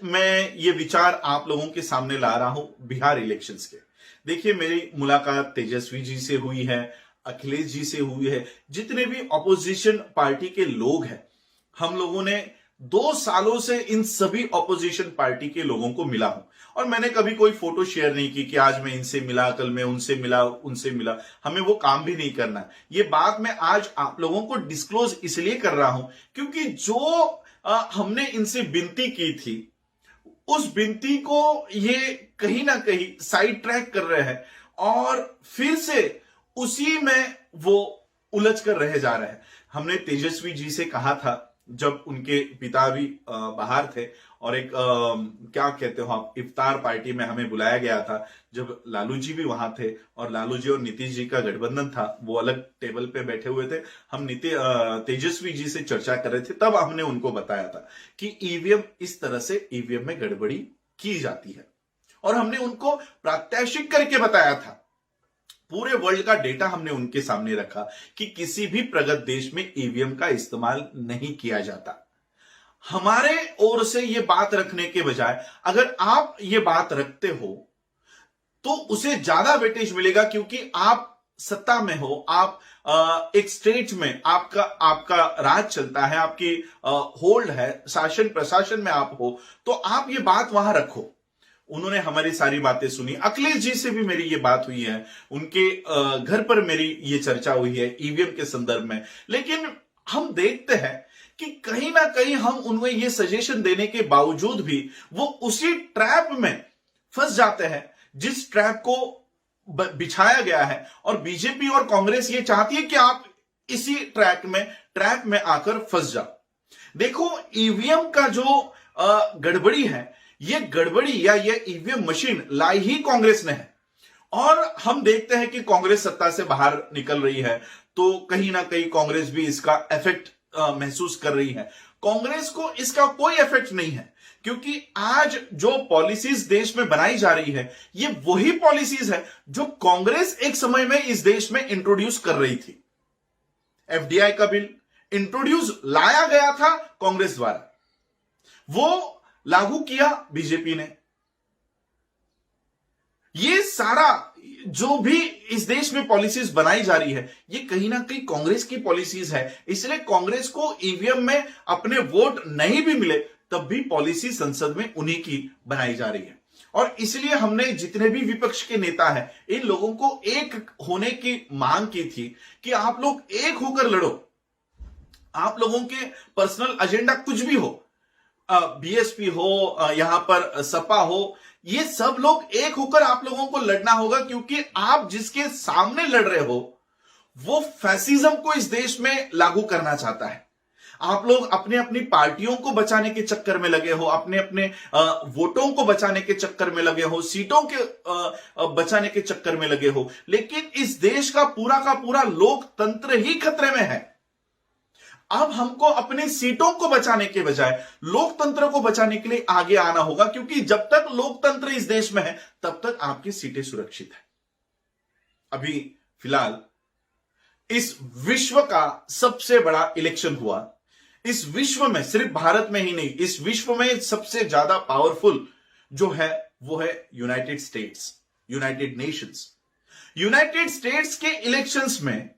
मैं ये विचार आप लोगों के सामने ला रहा हूं बिहार इलेक्शंस के। देखिए, मेरी मुलाकात तेजस्वी जी से हुई है, अखिलेश जी से हुई है, जितने भी ऑपोजिशन पार्टी के लोग हैं, हम लोगों ने 2 सालों से इन सभी ऑपोजिशन पार्टी के लोगों को मिला हूं। और मैंने कभी कोई फोटो शेयर नहीं की कि आज मैं इनसे मिला, कल मैं उनसे मिला, उनसे मिला। हमें वो काम भी नहीं करना। ये बात मैं आज आप लोगों को डिस्क्लोज इसलिए कर रहा हूं क्योंकि जो हमने इनसे विनती की थी, उस विनती को ये कहीं ना कहीं साइड ट्रैक कर रहे हैं और फिर से उसी में वो उलझ कर रह जा रहे हैं। हमने तेजस्वी जी से कहा था, जब उनके पिता भी बाहर थे और एक क्या कहते हो आप, इफ्तार पार्टी में हमें बुलाया गया था, जब लालू जी भी वहां थे और लालू जी और नीतीश जी का गठबंधन था, वो अलग टेबल पे बैठे हुए थे, हम तेजस्वी जी से चर्चा कर रहे थे, तब हमने उनको बताया था कि ईवीएम, इस तरह से ईवीएम में गड़बड़ी की जाती है। और हमने उनको प्रात्यक्षिक करके बताया था, पूरे वर्ल्ड का डेटा हमने उनके सामने रखा कि किसी भी प्रगत देश में ईवीएम का इस्तेमाल नहीं किया जाता। हमारे ओर से यह बात रखने के बजाय अगर आप ये बात रखते हो तो उसे ज्यादा वेटेज मिलेगा, क्योंकि आप सत्ता में हो, आप एक स्टेट में आपका आपका राज चलता है, आपकी होल्ड है, शासन प्रशासन में आप हो, तो आप ये बात वहां रखो। उन्होंने हमारी सारी बातें सुनी। अखिलेश जी से भी मेरी ये बात हुई है, उनके घर पर मेरी ये चर्चा हुई है ईवीएम के संदर्भ में। लेकिन हम देखते हैं कि कहीं ना कहीं हम उन्हें ये सजेशन देने के बावजूद भी वो उसी ट्रैप में फंस जाते हैं जिस ट्रैप को बिछाया गया है। और बीजेपी और कांग्रेस ये चाहती है कि आप इसी ट्रैप में आकर फंस जाओ। देखो, ईवीएम का जो गड़बड़ी है, ये गड़बड़ी या ये ईवीएम मशीन लाई ही कांग्रेस ने है। और हम देखते हैं कि कांग्रेस सत्ता से बाहर निकल रही है, तो कहीं ना कहीं कांग्रेस भी इसका इफेक्ट महसूस कर रही है। कांग्रेस को इसका कोई इफेक्ट नहीं है, क्योंकि आज जो पॉलिसीज देश में बनाई जा रही है, ये वही पॉलिसीज है जो कांग्रेस एक समय में इस देश में इंट्रोड्यूस कर रही थी। एफडीआई का बिल इंट्रोड्यूस लाया गया था कांग्रेस द्वारा, वो लागू किया बीजेपी ने। ये सारा जो भी इस देश में पॉलिसीज बनाई जा रही है, ये कहीं ना कहीं कांग्रेस की पॉलिसीज है। इसलिए कांग्रेस को ईवीएम में अपने वोट नहीं भी मिले, तब भी पॉलिसी संसद में उन्हीं की बनाई जा रही है। और इसलिए हमने जितने भी विपक्ष के नेता हैं, इन लोगों को एक होने की मांग की थी कि आप लोग एक होकर लड़ो। आप लोगों के पर्सनल एजेंडा कुछ भी हो, बीएसपी हो, यहां पर सपा हो, ये सब लोग एक होकर आप लोगों को लड़ना होगा, क्योंकि आप जिसके सामने लड़ रहे हो वो फैसिज्म को इस देश में लागू करना चाहता है। आप लोग अपने अपनी पार्टियों को बचाने के चक्कर में लगे हो, अपने अपने वोटों को बचाने के चक्कर में लगे हो, सीटों के बचाने के चक्कर में लगे हो, लेकिन इस देश का पूरा लोकतंत्र ही खतरे में है। अब हमको अपनी सीटों को बचाने के बजाय लोकतंत्र को बचाने के लिए आगे आना होगा, क्योंकि जब तक लोकतंत्र इस देश में है तब तक आपकी सीटें सुरक्षित है। अभी फिलहाल इस विश्व का सबसे बड़ा इलेक्शन हुआ। इस विश्व में, सिर्फ भारत में ही नहीं, इस विश्व में सबसे ज्यादा पावरफुल जो है वो है United states, United Nations. United states के इलेक्शंस में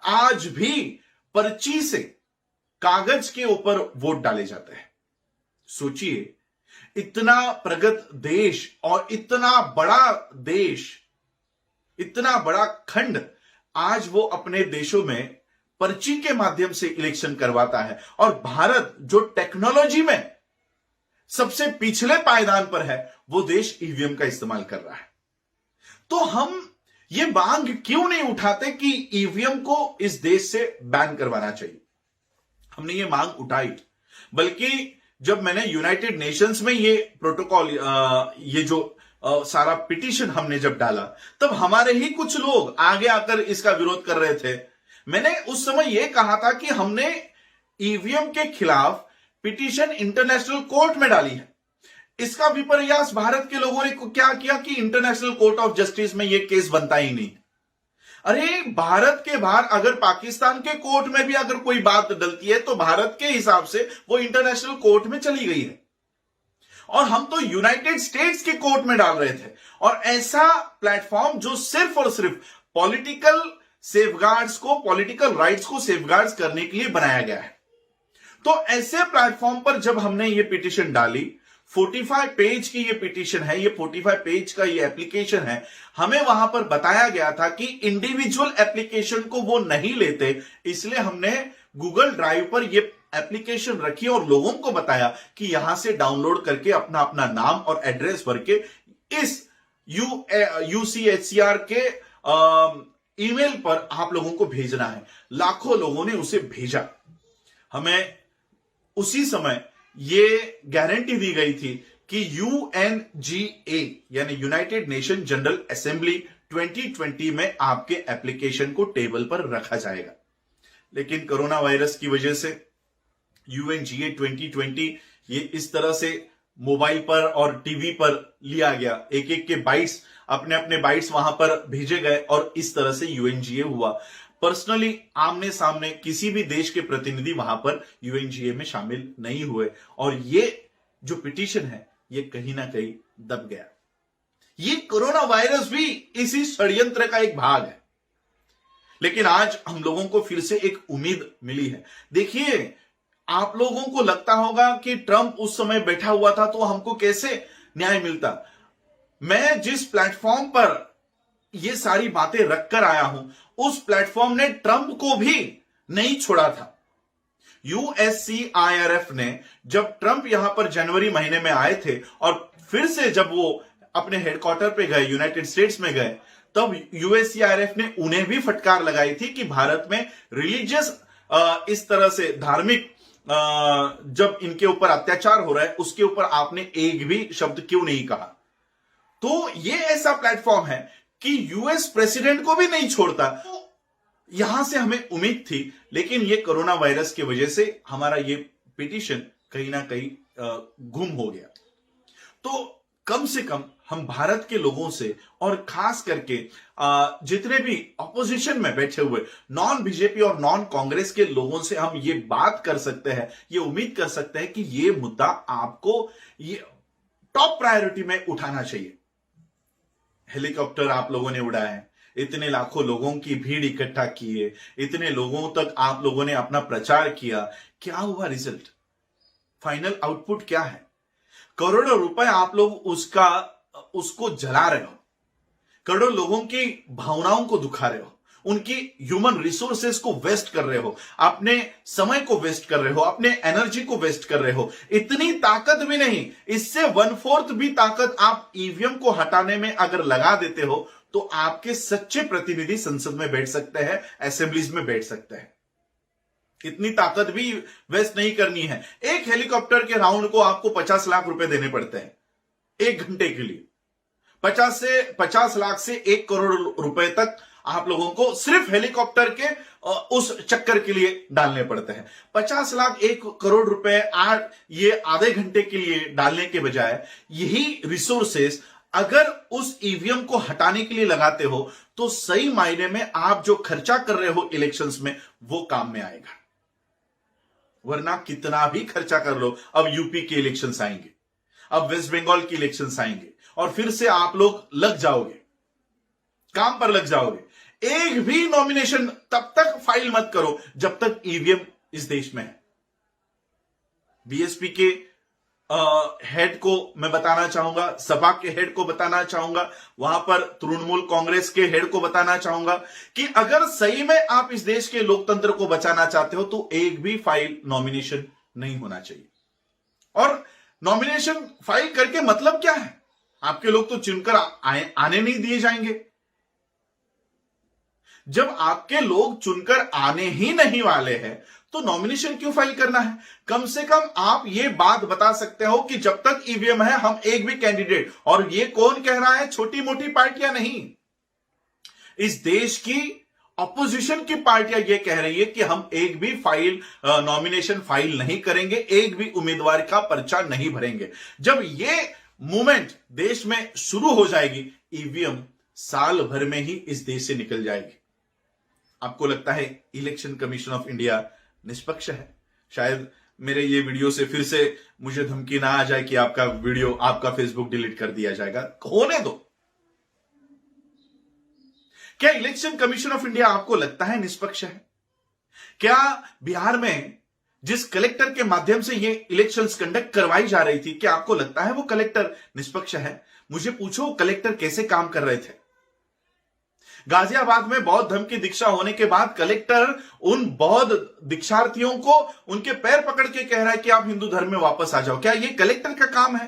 आज भी पर्ची से, कागज के ऊपर वोट डाले जाते हैं। सोचिए, इतना प्रगत देश और इतना बड़ा देश, इतना बड़ा खंड, आज वो अपने देशों में पर्ची के माध्यम से इलेक्शन करवाता है। और भारत जो टेक्नोलॉजी में सबसे पिछले पायदान पर है, वो देश ईवीएम का इस्तेमाल कर रहा है। तो हम ये मांग क्यों नहीं उठाते कि ईवीएम को इस देश से बैन करवाना चाहिए? हमने ये मांग उठाई, बल्कि जब मैंने यूनाइटेड नेशंस में ये प्रोटोकॉल, ये जो सारा पिटीशन हमने जब डाला, तब हमारे ही कुछ लोग आगे आकर इसका विरोध कर रहे थे। मैंने उस समय यह कहा था कि हमने ईवीएम के खिलाफ पिटीशन इंटरनेशनल कोर्ट में डाली है। इसका विपर्यास भारत के लोगों ने क्या किया कि इंटरनेशनल कोर्ट ऑफ जस्टिस में यह केस बनता ही नहीं। अरे, भारत के बाहर अगर पाकिस्तान के कोर्ट में भी अगर कोई बात डलती है तो भारत के हिसाब से वो इंटरनेशनल कोर्ट में चली गई है। और हम तो यूनाइटेड स्टेट्स के कोर्ट में डाल रहे थे। और ऐसा प्लेटफॉर्म जो सिर्फ और सिर्फ पॉलिटिकल सेफगार्ड्स को, पॉलिटिकल राइट्स को सेफगार्ड्स करने के लिए बनाया गया है। तो ऐसे प्लेटफॉर्म पर जब हमने ये पिटीशन डाली, 45 पेज की ये पिटीशन है, ये 45 पेज का ये एप्लीकेशन है, हमें वहां पर बताया गया था कि इंडिविजुअल एप्लीकेशन को वो नहीं लेते, इसलिए हमने गूगल ड्राइव पर ये एप्लीकेशन रखी और लोगों को बताया कि यहां से डाउनलोड करके अपना अपना नाम और एड्रेस भर के इस यूसीएचसीआर के ईमेल पर आप लोगों को भेजना है। लाखों लोगों ने उसे भेजा। हमें उसी समय ये गारंटी दी गई थी कि यूएनजीए यानी यूनाइटेड नेशन जनरल असेंबली 2020 में आपके एप्लीकेशन को टेबल पर रखा जाएगा। लेकिन कोरोना वायरस की वजह से यूएनजीए 2020 ये इस तरह से मोबाइल पर और टीवी पर लिया गया, एक एक के बाइट्स, अपने अपने बाइट्स वहां पर भेजे गए और इस तरह से यूएनजीए हुआ। पर्सनली आमने सामने किसी भी देश के प्रतिनिधि वहां पर यूएनजीए में शामिल नहीं हुए और ये जो पिटीशन है ये कहीं ना कहीं दब गया। ये कोरोना वायरस भी इसी षड्यंत्र का एक भाग है। लेकिन आज हम लोगों को फिर से एक उम्मीद मिली है। देखिए, आप लोगों को लगता होगा कि ट्रंप उस समय बैठा हुआ था तो हमको कैसे न्याय मिलता। मैं जिस प्लेटफॉर्म पर ये सारी बातें रखकर आया हूं, उस प्लेटफॉर्म ने ट्रंप को भी नहीं छोड़ा था। यूएससीआईआरएफ ने जब ट्रंप यहां पर जनवरी महीने में आए थे और फिर से जब वो अपने हेडक्वार्टर पे गए, यूनाइटेड स्टेट्स में गए, तब यूएससीआईआरएफ ने उन्हें भी फटकार लगाई थी कि भारत में रिलीजियस इस तरह से धार्मिक जब इनके ऊपर अत्याचार हो रहा है उसके ऊपर आपने एक भी शब्द क्यों नहीं कहा। तो ये ऐसा प्लेटफॉर्म है कि यूएस प्रेसिडेंट को भी नहीं छोड़ता। यहां से हमें उम्मीद थी, लेकिन ये कोरोना वायरस की वजह से हमारा ये पिटीशन कहीं ना कहीं गुम हो गया। तो कम से कम हम भारत के लोगों से और खास करके जितने भी ऑपोजिशन में बैठे हुए नॉन बीजेपी और नॉन कांग्रेस के लोगों से हम ये बात कर सकते हैं, ये उम्मीद कर सकते हैं कि ये मुद्दा आपको ये टॉप प्रायोरिटी में उठाना चाहिए। हेलीकॉप्टर आप लोगों ने उड़ाए हैं, इतने लाखों लोगों की भीड़ इकट्ठा किए, इतने लोगों तक आप लोगों ने अपना प्रचार किया, क्या हुआ रिजल्ट? फाइनल आउटपुट क्या है? करोड़ों रुपए आप लोग उसको जला रहे हो, करोड़ों लोगों की भावनाओं को दुखा रहे हो, उनकी ह्यूमन रिसोर्सेस को वेस्ट कर रहे हो, अपने समय को वेस्ट कर रहे हो, अपने एनर्जी को वेस्ट कर रहे हो। इतनी ताकत भी नहीं, इससे 1/4 भी ताकत आप ईवीएम को हटाने में अगर लगा देते हो तो आपके सच्चे प्रतिनिधि संसद में बैठ सकते हैं, असेंबलीज में बैठ सकते हैं। इतनी ताकत भी वेस्ट नहीं करनी है। एक हेलीकॉप्टर के राउंड को आपको 50 लाख रुपए देने पड़ते हैं 1 घंटे के लिए। 50 लाख से 1 करोड़ रुपए तक आप लोगों को सिर्फ हेलीकॉप्टर के उस चक्कर के लिए डालने पड़ते हैं। 50 लाख 1 करोड़ रुपए ये आधे घंटे के लिए डालने के बजाय यही रिसोर्सेस अगर उस ईवीएम को हटाने के लिए लगाते हो तो सही मायने में आप जो खर्चा कर रहे हो इलेक्शंस में वो काम में आएगा। वरना कितना भी खर्चा कर लो, अब यूपी के इलेक्शंस आएंगे, अब वेस्ट बंगाल के इलेक्शंस आएंगे और फिर से आप लोग लग जाओगे, काम पर लग जाओगे। एक भी नॉमिनेशन तब तक फाइल मत करो जब तक ईवीएम इस देश में है। बीएसपी के हेड को मैं बताना चाहूंगा, सपा के हेड को बताना चाहूंगा, वहां पर तृणमूल कांग्रेस के हेड को बताना चाहूंगा कि अगर सही में आप इस देश के लोकतंत्र को बचाना चाहते हो तो एक भी फाइल नॉमिनेशन नहीं होना चाहिए। और नॉमिनेशन फाइल करके मतलब क्या है? आपके लोग तो चुनकर आने नहीं दिए जाएंगे। जब आपके लोग चुनकर आने ही नहीं वाले हैं तो नॉमिनेशन क्यों फाइल करना है? कम से कम आप ये बात बता सकते हो कि जब तक ईवीएम है हम एक भी कैंडिडेट, और ये कौन कह रहा है? छोटी मोटी पार्टियां नहीं, इस देश की ऑपोजिशन की पार्टियां ये कह रही है कि हम एक भी फाइल नॉमिनेशन फाइल नहीं करेंगे, एक भी उम्मीदवार का पर्चा नहीं भरेंगे। जब ये मूवमेंट देश में शुरू हो जाएगी, ईवीएम साल भर में ही इस देश से निकल जाएगी। आपको लगता है इलेक्शन कमीशन ऑफ इंडिया निष्पक्ष है? शायद मेरे ये वीडियो से फिर से मुझे धमकी ना आ जाए कि आपका वीडियो, आपका फेसबुक डिलीट कर दिया जाएगा। होने दो। क्या इलेक्शन कमीशन ऑफ इंडिया आपको लगता है निष्पक्ष है? क्या बिहार में जिस कलेक्टर के माध्यम से ये इलेक्शंस कंडक्ट करवाई जा रही थी, क्या आपको लगता है वो कलेक्टर निष्पक्ष है? मुझे पूछो, कलेक्टर कैसे काम कर रहे थे? गाजियाबाद में बौद्ध धर्म की दीक्षा होने के बाद कलेक्टर उन बौद्ध दीक्षार्थियों को उनके पैर पकड़ के कह रहा है कि आप हिंदू धर्म में वापस आ जाओ। क्या ये कलेक्टर का काम है?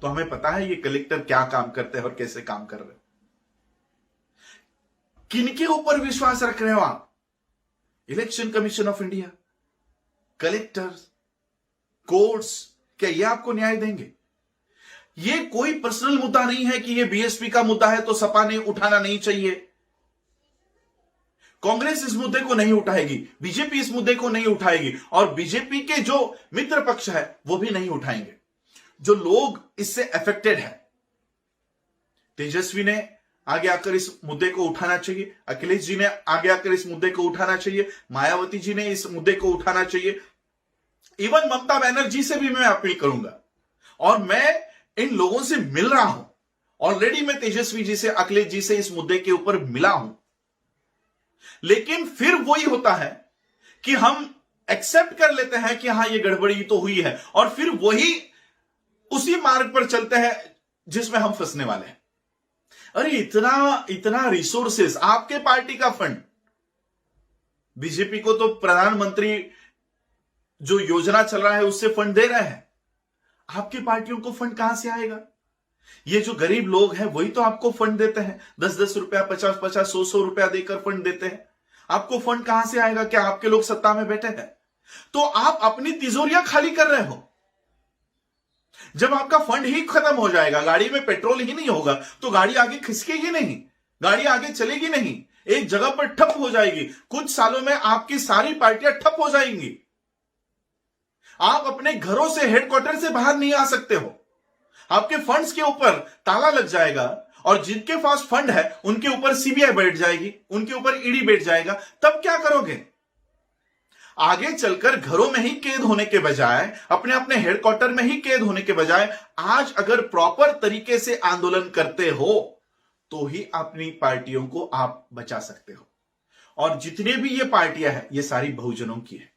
तो हमें पता है ये कलेक्टर क्या काम करते हैं और कैसे काम कर रहे हैं। किनके ऊपर विश्वास रख रहे हो आप? Election commission of India, collectors, courts, क्या ये आपको न्याय देंगे? ये कोई पर्सनल मुद्दा नहीं है कि ये बीएसपी का मुद्दा है तो सपा ने उठाना नहीं चाहिए। कांग्रेस इस मुद्दे को नहीं उठाएगी, बीजेपी इस मुद्दे को नहीं उठाएगी, और बीजेपी के जो मित्र पक्ष है वो भी नहीं उठाएंगे। जो लोग इससे अफेक्टेड है, तेजस्वी ने आगे आकर इस मुद्दे को उठाना चाहिए, अखिलेश जी ने आगे आकर इस मुद्दे को उठाना चाहिए, मायावती जी ने इस मुद्दे को उठाना चाहिए, इवन ममता बनर्जी से भी मैं अपील करूंगा। और मैं इन लोगों से मिल रहा हूं, ऑलरेडी मैं तेजस्वी जी से, अखिलेश जी से इस मुद्दे के ऊपर मिला हूं। लेकिन फिर वही होता है कि हम एक्सेप्ट कर लेते हैं कि हां ये गड़बड़ी तो हुई है, और फिर वही उसी मार्ग पर चलते हैं जिसमें हम फंसने वाले हैं। अरे इतना रिसोर्सेस, आपके पार्टी का फंड, बीजेपी को तो प्रधानमंत्री जो योजना चल रहा है उससे फंड दे रहे हैं, आपकी पार्टियों को फंड कहां से आएगा? ये जो गरीब लोग हैं वही तो आपको फंड देते हैं, 10-10 रुपया, 50-50, 100-100 रुपया देकर फंड देते हैं। आपको फंड कहां से आएगा? क्या आपके लोग सत्ता में बैठे हैं? तो आप अपनी तिजोरियां खाली कर रहे हो। जब आपका फंड ही खत्म हो जाएगा, गाड़ी में पेट्रोल ही नहीं होगा, तो गाड़ी आगे खिसकेगी नहीं, गाड़ी आगे चलेगी नहीं, एक जगह पर ठप हो जाएगी। कुछ सालों में आपकी सारी पार्टियां ठप हो जाएंगी। आप अपने घरों से, हेडक्वार्टर से बाहर नहीं आ सकते हो। आपके फंड्स के ऊपर ताला लग जाएगा, और जिनके पास फंड है उनके ऊपर सीबीआई बैठ जाएगी, उनके ऊपर ईडी बैठ जाएगा। तब क्या करोगे? आगे चलकर घरों में ही कैद होने के बजाय, अपने अपने हेडक्वार्टर में ही कैद होने के बजाय, आज अगर प्रॉपर तरीके से आंदोलन करते हो तो ही अपनी पार्टियों को आप बचा सकते हो। और जितने भी ये पार्टियां हैं, ये सारी बहुजनों की है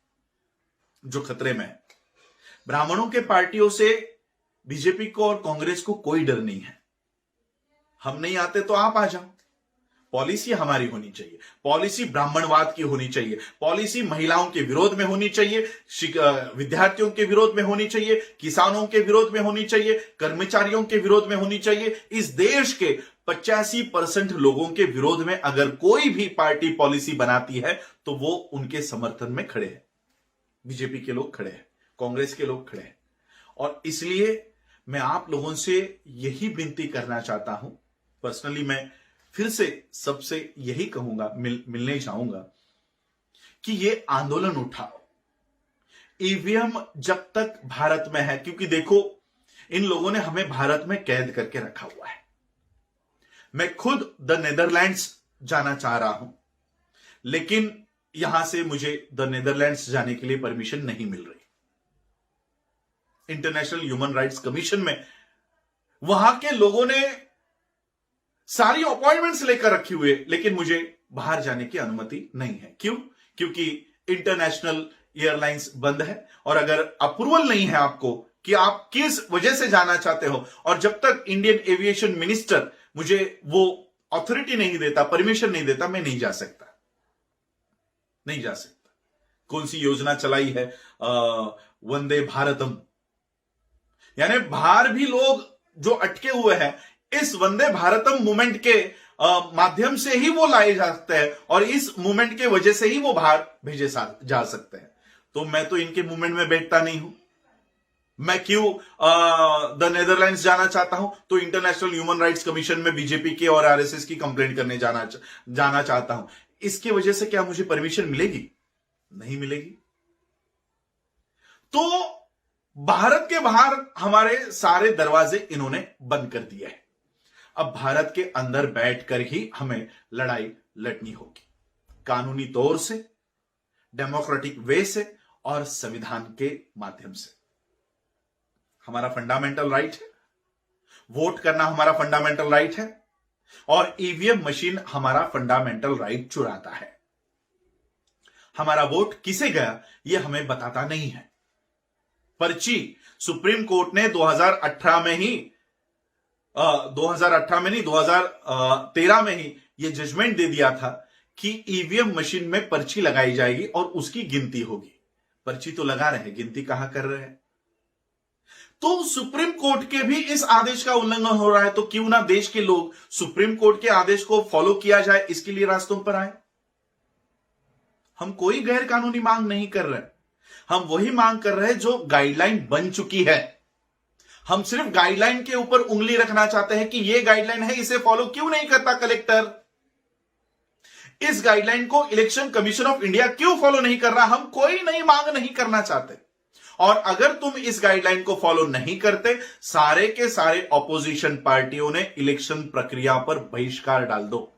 जो खतरे में है। ब्राह्मणों के पार्टियों से बीजेपी को और कांग्रेस को कोई डर नहीं है। हम नहीं आते तो आप आ जाओ। पॉलिसी हमारी होनी चाहिए, पॉलिसी ब्राह्मणवाद की होनी चाहिए, पॉलिसी महिलाओं के विरोध में होनी चाहिए, विद्यार्थियों के विरोध में होनी चाहिए, किसानों के विरोध में होनी चाहिए, कर्मचारियों के विरोध में होनी चाहिए। इस देश के 85% लोगों के विरोध में अगर कोई भी पार्टी पॉलिसी बनाती है तो वो उनके समर्थन में खड़े हैं। बीजेपी के लोग खड़े हैं, कांग्रेस के लोग खड़े हैं। और इसलिए मैं आप लोगों से यही विनती करना चाहता हूं। पर्सनली मैं फिर से सबसे यही कहूंगा, मिलने चाहूंगा कि ये आंदोलन उठाओ। ईवीएम जब तक भारत में है, क्योंकि देखो इन लोगों ने हमें भारत में कैद करके रखा हुआ है। मैं खुद द नेदरलैंड्स जाना चाह रहा हूं, लेकिन यहां से मुझे द नेदरलैंड्स जाने के लिए परमिशन नहीं मिल रही। इंटरनेशनल ह्यूमन राइट्स कमीशन में वहां के लोगों ने सारी अपॉइंटमेंट्स लेकर रखी हुई है, लेकिन मुझे बाहर जाने की अनुमति नहीं है। क्यों? क्योंकि इंटरनेशनल एयरलाइंस बंद है, और अगर अप्रूवल नहीं है आपको कि आप किस वजह से जाना चाहते हो, और जब तक इंडियन एविएशन मिनिस्टर मुझे वो अथॉरिटी नहीं देता, परमिशन नहीं देता, मैं नहीं जा सकता। नहीं जा सकता। कौन सी योजना चलाई है? वंदे भारतम, यानी बाहर भी लोग जो अटके हुए हैं, इस वंदे भारतम मूवमेंट के माध्यम से ही वो लाए जा सकते हैं, और इस मूवमेंट के वजह से ही वो बाहर भेजे जा सकते हैं। तो मैं तो इनके मूवमेंट में बैठता नहीं हूं। मैं क्यों द नेदरलैंड्स जाना चाहता हूं? तो इंटरनेशनल ह्यूमन राइट्स कमीशन में बीजेपी के और आरएसएस की कंप्लेंट करने जाना चाहता हूं। इसकी वजह से क्या मुझे परमिशन मिलेगी? नहीं मिलेगी। तो भारत के बाहर हमारे सारे दरवाजे इन्होंने बंद कर दिए हैं। अब भारत के अंदर बैठकर ही हमें लड़ाई लड़नी होगी, कानूनी तौर से, डेमोक्रेटिक वे से, और संविधान के माध्यम से। हमारा फंडामेंटल राइट है, वोट करना हमारा फंडामेंटल राइट है, और ईवीएम मशीन हमारा फंडामेंटल राइट चुराता है। हमारा वोट किसे गया यह हमें बताता नहीं है। पर्ची सुप्रीम कोर्ट ने 2018 में ही 2018 में नहीं 2013 में ही यह जजमेंट दे दिया था कि ईवीएम मशीन में पर्ची लगाई जाएगी और उसकी गिनती होगी। पर्ची तो लगा रहे हैं, गिनती कहां कर रहे हैं? तो सुप्रीम कोर्ट के भी इस आदेश का उल्लंघन हो रहा है, तो क्यों ना देश के लोग सुप्रीम कोर्ट के आदेश को फॉलो किया जाए, इसके लिए रास्तों पर आए। हम कोई गैर कानूनी मांग नहीं कर रहे, हम वही मांग कर रहे हैं जो गाइडलाइन बन चुकी है। हम सिर्फ गाइडलाइन के ऊपर उंगली रखना चाहते हैं कि यह गाइडलाइन है, इसे फॉलो क्यों नहीं करता कलेक्टर? इस गाइडलाइन को इलेक्शन कमीशन ऑफ इंडिया क्यों फॉलो नहीं कर रहा? हम कोई नई मांग नहीं करना चाहते। और अगर तुम इस गाइडलाइन को फॉलो नहीं करते, सारे के सारे ऑपोजिशन पार्टियों ने इलेक्शन प्रक्रिया पर बहिष्कार डाल दो।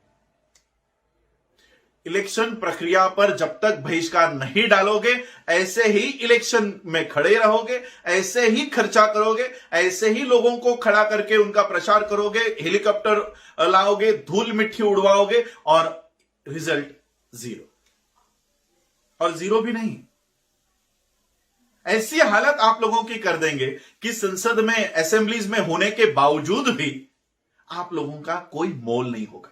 इलेक्शन प्रक्रिया पर जब तक बहिष्कार नहीं डालोगे, ऐसे ही इलेक्शन में खड़े रहोगे, ऐसे ही खर्चा करोगे, ऐसे ही लोगों को खड़ा करके उनका प्रचार करोगे, हेलीकॉप्टर लाओगे, धूल मिट्टी उड़वाओगे और रिजल्ट जीरो। और जीरो भी नहीं, ऐसी हालत आप लोगों की कर देंगे कि संसद में, असेंबलीज में होने के बावजूद भी आप लोगों का कोई मोल नहीं होगा।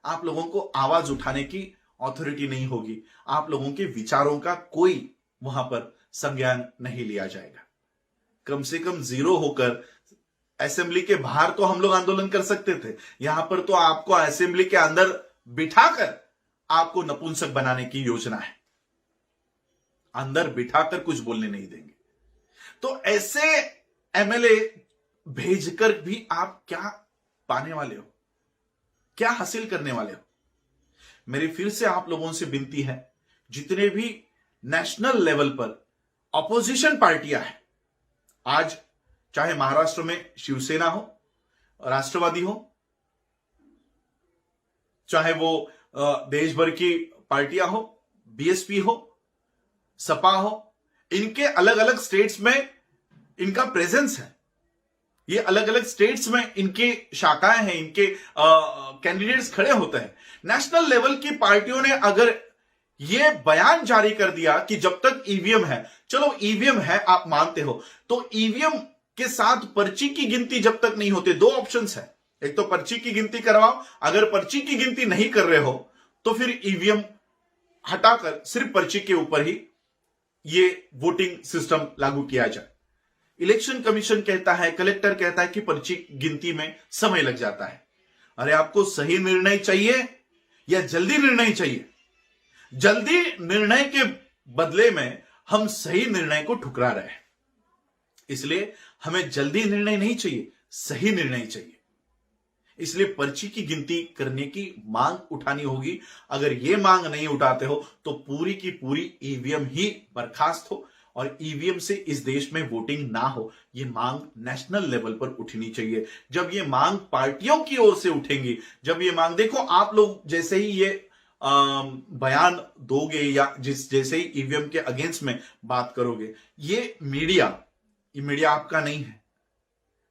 आप लोगों को आवाज उठाने की ऑथोरिटी नहीं होगी, आप लोगों के विचारों का कोई वहां पर संज्ञान नहीं लिया जाएगा। कम से कम जीरो होकर असेंबली के बाहर तो हम लोग आंदोलन कर सकते थे, यहां पर तो आपको असेंबली के अंदर बिठाकर आपको नपुंसक बनाने की योजना है। अंदर बिठाकर कुछ बोलने नहीं देंगे। तो ऐसे एमएलए भेजकर भी आप क्या पाने वाले हो, क्या हासिल करने वाले हो? मेरी फिर से आप लोगों से विनती है, जितने भी नेशनल लेवल पर ऑपोजिशन पार्टियां हैं, आज चाहे महाराष्ट्र में शिवसेना हो, राष्ट्रवादी हो, चाहे वो देश भर की पार्टियां हो, बीएसपी हो, सपा हो, इनके अलग अलग स्टेट्स में इनका प्रेजेंस है। ये अलग अलग स्टेट्स में इनके शाखाएं हैं, इनके कैंडिडेट्स खड़े होते हैं। नेशनल लेवल की पार्टियों ने अगर ये बयान जारी कर दिया कि जब तक ईवीएम है, चलो ईवीएम है आप मानते हो, तो ईवीएम के साथ पर्ची की गिनती जब तक नहीं होती, दो ऑप्शंस है, एक तो पर्ची की गिनती करवाओ, अगर पर्ची की गिनती नहीं कर रहे हो तो फिर ईवीएम हटाकर सिर्फ पर्ची के ऊपर ही ये वोटिंग सिस्टम लागू किया जाए। इलेक्शन कमीशन कहता है, कलेक्टर कहता है कि पर्ची गिनती में समय लग जाता है। अरे आपको सही निर्णय चाहिए या जल्दी निर्णय चाहिए? जल्दी निर्णय के बदले में हम सही निर्णय को ठुकरा रहे हैं। इसलिए हमें जल्दी निर्णय नहीं चाहिए, सही निर्णय चाहिए। इसलिए पर्ची की गिनती करने की मांग उठानी होगी। अगर यह मांग नहीं उठाते हो तो पूरी की पूरी ईवीएम ही बर्खास्त हो और ईवीएम से इस देश में वोटिंग ना हो, यह मांग नेशनल लेवल पर उठनी चाहिए। जब ये मांग पार्टियों की ओर से उठेंगी, जब ये मांग, देखो आप लोग जैसे ही ये बयान दोगे या जैसे ही ईवीएम के अगेंस्ट में बात करोगे, ये मीडिया आपका नहीं है।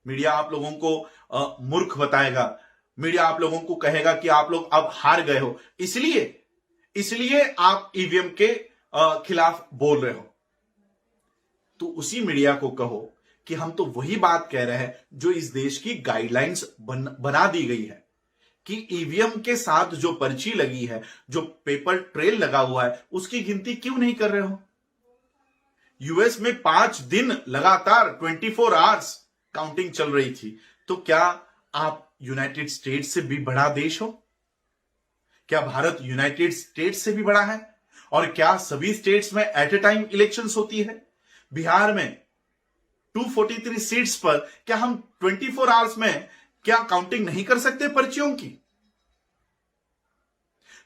मीडिया आप लोगों को मूर्ख बताएगा, मीडिया आप लोगों को कहेगा कि आप लोग अब हार गए हो, इसलिए आप ईवीएम के खिलाफ बोल रहे हो। तो उसी मीडिया को कहो कि हम तो वही बात कह रहे हैं जो इस देश की गाइडलाइंस बना दी गई है कि ईवीएम के साथ जो पर्ची लगी है, जो पेपर ट्रेल लगा हुआ है, उसकी गिनती क्यों नहीं कर रहे हो? यूएस में 5 दिन लगातार 24 आवर्स काउंटिंग चल रही थी, तो क्या आप यूनाइटेड स्टेट्स से भी बड़ा देश हो? क्या भारत यूनाइटेड स्टेट्स से भी बड़ा है? और क्या सभी स्टेट्स में एट ए टाइम इलेक्शंस होती है? बिहार में 243 सीट्स पर क्या हम 24 आवर्स में क्या काउंटिंग नहीं कर सकते पर्चियों की?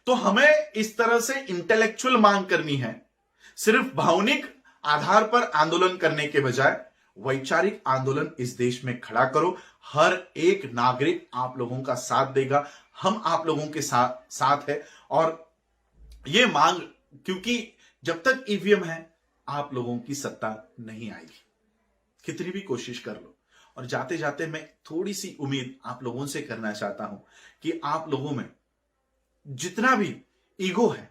तो हमें इस तरह से इंटेलेक्चुअल मांग करनी है। सिर्फ भावनिक आधार पर आंदोलन करने के बजाय वैचारिक आंदोलन इस देश में खड़ा करो। हर एक नागरिक आप लोगों का साथ देगा, हम आप लोगों के साथ है। और ये मांग, क्योंकि जब तक ईवीएम है आप लोगों की सत्ता नहीं आएगी, कितनी भी कोशिश कर लो। और जाते जाते मैं थोड़ी सी उम्मीद आप लोगों से करना चाहता हूं कि आप लोगों में जितना भी ईगो है,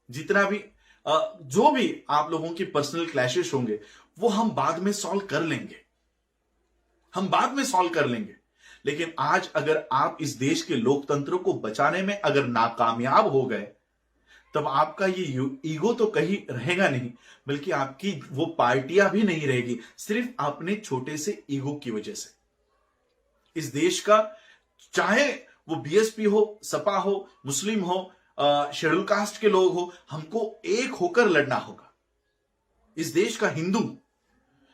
जितना भी जो भी आप लोगों की पर्सनल क्लैशेस होंगे, वो हम बाद में सॉल्व कर लेंगे, हम बाद में सॉल्व कर लेंगे। लेकिन आज अगर आप इस देश के लोकतंत्र को बचाने में अगर नाकामयाब हो गए, तब आपका ये ईगो तो कहीं रहेगा नहीं, बल्कि आपकी वो पार्टियां भी नहीं रहेगी, सिर्फ अपने छोटे से ईगो की वजह से। इस देश का, चाहे वो बीएसपी हो, सपा हो, मुस्लिम हो, शेड्यूल कास्ट के लोग हो, हमको एक होकर लड़ना होगा। इस देश का हिंदू,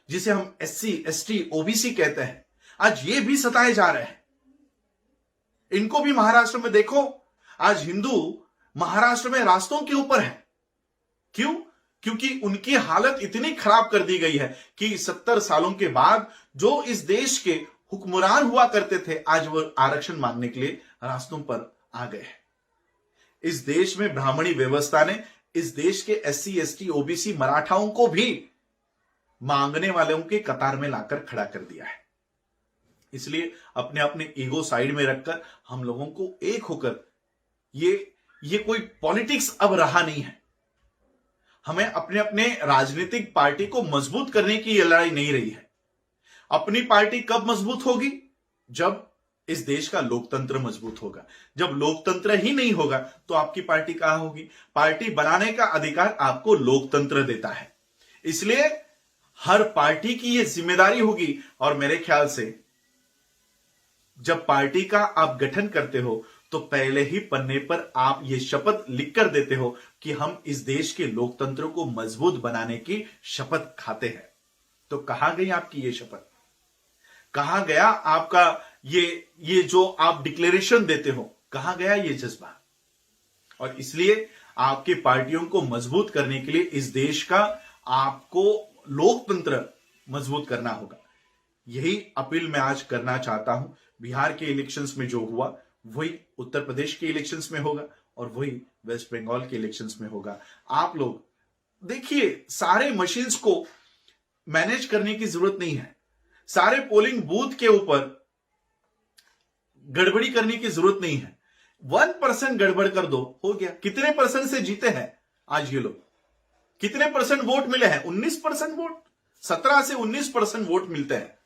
जिसे हम एससी, एसटी, ओबीसी कहते हैं, आज ये भी सताए जा रहे हैं। इनको भी महाराष्ट्र में देखो, आज हिंदू महाराष्ट्र में रास्तों के ऊपर है। क्यों? क्योंकि उनकी हालत इतनी खराब कर दी गई है कि 70 सालों के बाद जो इस देश के हुक्मरान हुआ करते थे, आज वो आरक्षण मांगने के लिए रास्तों पर आ गए हैं। इस देश में ब्राह्मणी व्यवस्था ने इस देश के एससी, एसटी, ओबीसी, मराठाओं को भी मांगने वालों के कतार में लाकर खड़ा कर दिया है। इसलिए अपने अपने ईगो साइड में रखकर हम लोगों को एक होकर, ये कोई पॉलिटिक्स अब रहा नहीं है। हमें अपने अपने राजनीतिक पार्टी को मजबूत करने की यह लड़ाई नहीं रही है। अपनी पार्टी कब मजबूत होगी? जब इस देश का लोकतंत्र मजबूत होगा। जब लोकतंत्र ही नहीं होगा तो आपकी पार्टी कहां होगी? पार्टी बनाने का अधिकार आपको लोकतंत्र देता है। इसलिए हर पार्टी की यह जिम्मेदारी होगी, और मेरे ख्याल से जब पार्टी का आप गठन करते हो तो पहले ही पन्ने पर आप ये शपथ लिखकर देते हो कि हम इस देश के लोकतंत्र को मजबूत बनाने की शपथ खाते हैं। तो कहां गई आपकी ये शपथ? कहां गया आपका ये जो आप डिक्लेरेशन देते हो, कहां गया ये जज्बा? और इसलिए आपके पार्टियों को मजबूत करने के लिए इस देश का आपको लोकतंत्र मजबूत करना होगा। यही अपील मैं आज करना चाहता हूं। बिहार के इलेक्शंस में जो हुआ वही उत्तर प्रदेश के इलेक्शंस में होगा, और वही वेस्ट बंगाल के इलेक्शंस में होगा। आप लोग देखिए, सारे मशीन्स को मैनेज करने की जरूरत नहीं है, सारे पोलिंग बूथ के ऊपर गड़बड़ी करने की जरूरत नहीं है। 1% गड़बड़ कर दो, हो गया। कितने परसेंट से जीते हैं आज ये लोग? कितने परसेंट वोट मिले हैं? 19% वोट। 17 से 19% वोट मिलते हैं।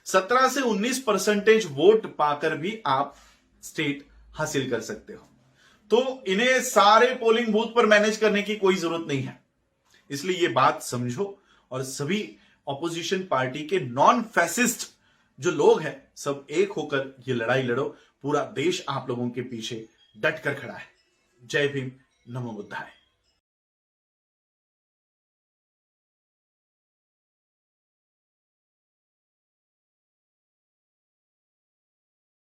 17 से 19% वोट पाकर भी आप स्टेट हासिल कर सकते हो। तो इन्हें सारे पोलिंग बूथ पर मैनेज करने की कोई जरूरत नहीं है। इसलिए ये बात समझो, और सभी ऑपोजिशन पार्टी के नॉन फैसिस्ट जो लोग हैं, सब एक होकर ये लड़ाई लड़ो। पूरा देश आप लोगों के पीछे डट कर खड़ा है। जय भीम, नमो बुद्धाय।